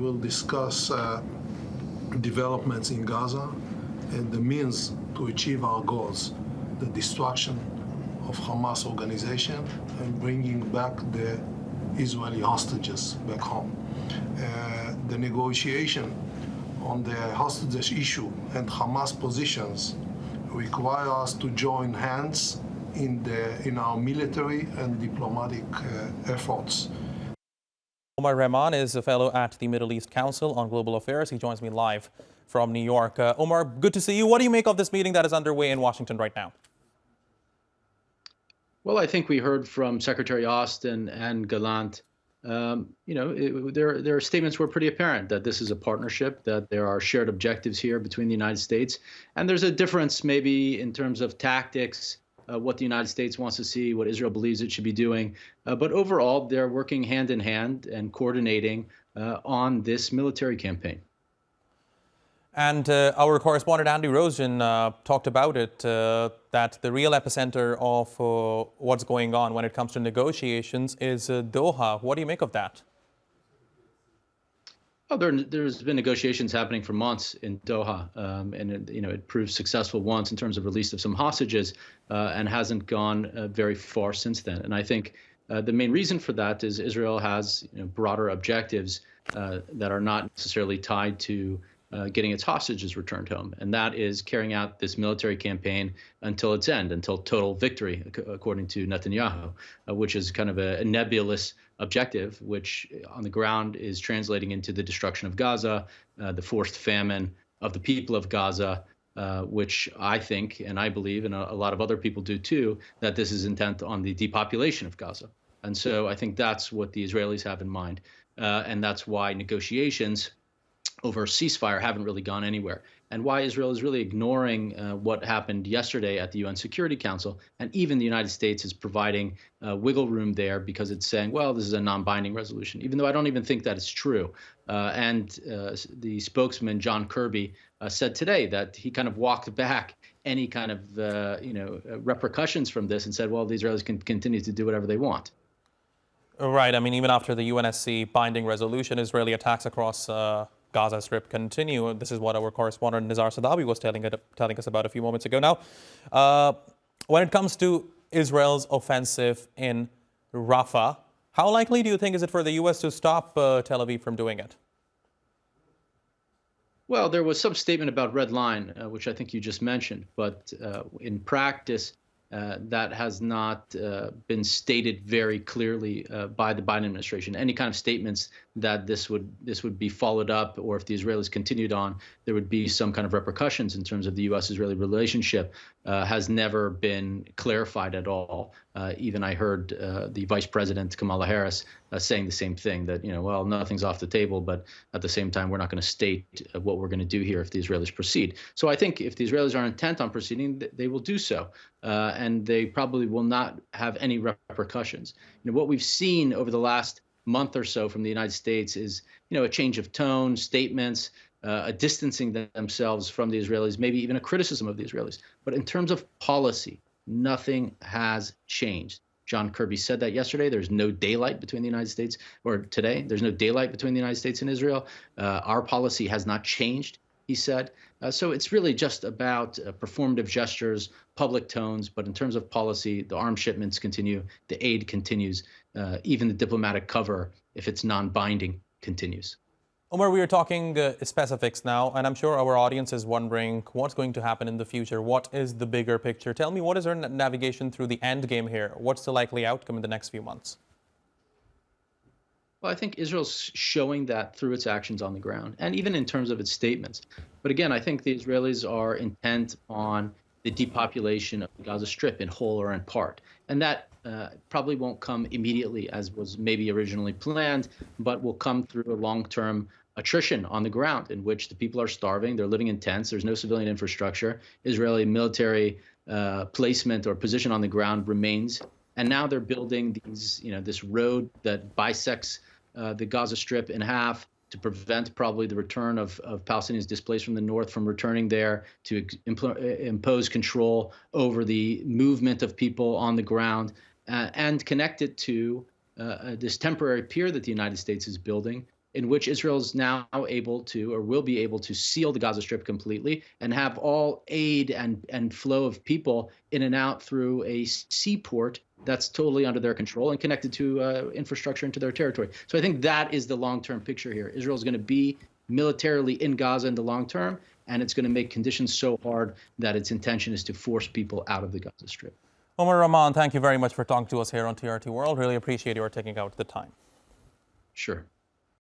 will discuss developments in Gaza and the means to achieve our goals, the destruction of Hamas organization and bringing back the Israeli hostages back home. The negotiation on the hostages issue and Hamas positions require us to join hands in our military and diplomatic efforts. Omar Rahman is a fellow at the Middle East Council on Global Affairs. He joins me live from New York. Omar, good to see you. What do you make of this meeting that is underway in Washington right now? Well, I think we heard from Secretary Austin and Gallant. Their statements were pretty apparent that this is a partnership, that there are shared objectives here between the United States. And there's a difference maybe in terms of tactics, what the United States wants to see, what Israel believes it should be doing. But overall, they're working hand in hand and coordinating on this military campaign. And our correspondent Andy Rosen talked about it, that the real epicenter of what's going on when it comes to negotiations is Doha. What do you make of that? Well, there's been negotiations happening for months in Doha, and it proved successful once in terms of release of some hostages, and hasn't gone very far since then. And I think the main reason for that is Israel has broader objectives that are not necessarily tied to getting its hostages returned home. And that is carrying out this military campaign until its end, until total victory, according to Netanyahu, which is kind of a nebulous objective, which on the ground is translating into the destruction of Gaza, the forced famine of the people of Gaza, which I think, and I believe, and a lot of other people do too, that this is intent on the depopulation of Gaza. And so I think that's what the Israelis have in mind. And that's why negotiations over a ceasefire haven't really gone anywhere, and why Israel is really ignoring what happened yesterday at the UN Security Council. And even the United States is providing wiggle room there because it's saying, well, this is a non-binding resolution, even though I don't even think that it's true. And the spokesman, John Kirby, said today that he kind of walked back any kind of repercussions from this and said, well, the Israelis can continue to do whatever they want. Right. I mean, even after the UNSC binding resolution, Israeli attacks across Gaza Strip continue. This is what our correspondent Nizar Sadawi was telling us about a few moments ago. Now, when it comes to Israel's offensive in Rafah, how likely do you think is it for the U.S. to stop Tel Aviv from doing it? Well, there was some statement about Red Line, which I think you just mentioned, but in practice, that has not been stated very clearly by the Biden administration. Any kind of statements that this would be followed up, or if the Israelis continued on, there would be some kind of repercussions in terms of the U.S.-Israeli relationship, has never been clarified at all. Even I heard the Vice President Kamala Harris saying the same thing, that well, nothing's off the table, but at the same time, we're not going to state what we're going to do here if the Israelis proceed. So I think if the Israelis are intent on proceeding, they will do so, and they probably will not have any repercussions. What we've seen over the last month or so from the United States is, a change of tone, statements, a distancing themselves from the Israelis, maybe even a criticism of the Israelis. But in terms of policy, nothing has changed. John Kirby said that yesterday. There's no daylight between the United States, or today, there's no daylight between the United States and Israel. Our policy has not changed, he said. So it's really just about performative gestures, public tones. But in terms of policy, the arms shipments continue, the aid continues, even the diplomatic cover, if it's non-binding, continues. Omar, we are talking specifics now, and I'm sure our audience is wondering what's going to happen in the future. What is the bigger picture? Tell me, what is our navigation through the end game here? What's the likely outcome in the next few months? Well, I think Israel's showing that through its actions on the ground, and even in terms of its statements. But again, I think the Israelis are intent on the depopulation of the Gaza Strip in whole or in part. And that probably won't come immediately, as was maybe originally planned, but will come through a long-term attrition on the ground in which the people are starving. They're living in tents. There's no civilian infrastructure. Israeli military placement or position on the ground remains. And now they're building these, this road that bisects the Gaza Strip in half to prevent probably the return of Palestinians displaced from the north from returning there, to impose control over the movement of people on the ground, and connect it to this temporary pier that the United States is building in which Israel is now able to, or will be able to, seal the Gaza Strip completely and have all aid and flow of people in and out through a seaport that's totally under their control and connected to infrastructure into their territory. So I think that is the long-term picture here. Israel is going to be militarily in Gaza in the long term, and it's going to make conditions so hard that its intention is to force people out of the Gaza Strip. Omar Rahman, thank you very much for talking to us here on TRT World. Really appreciate your taking out the time. Sure.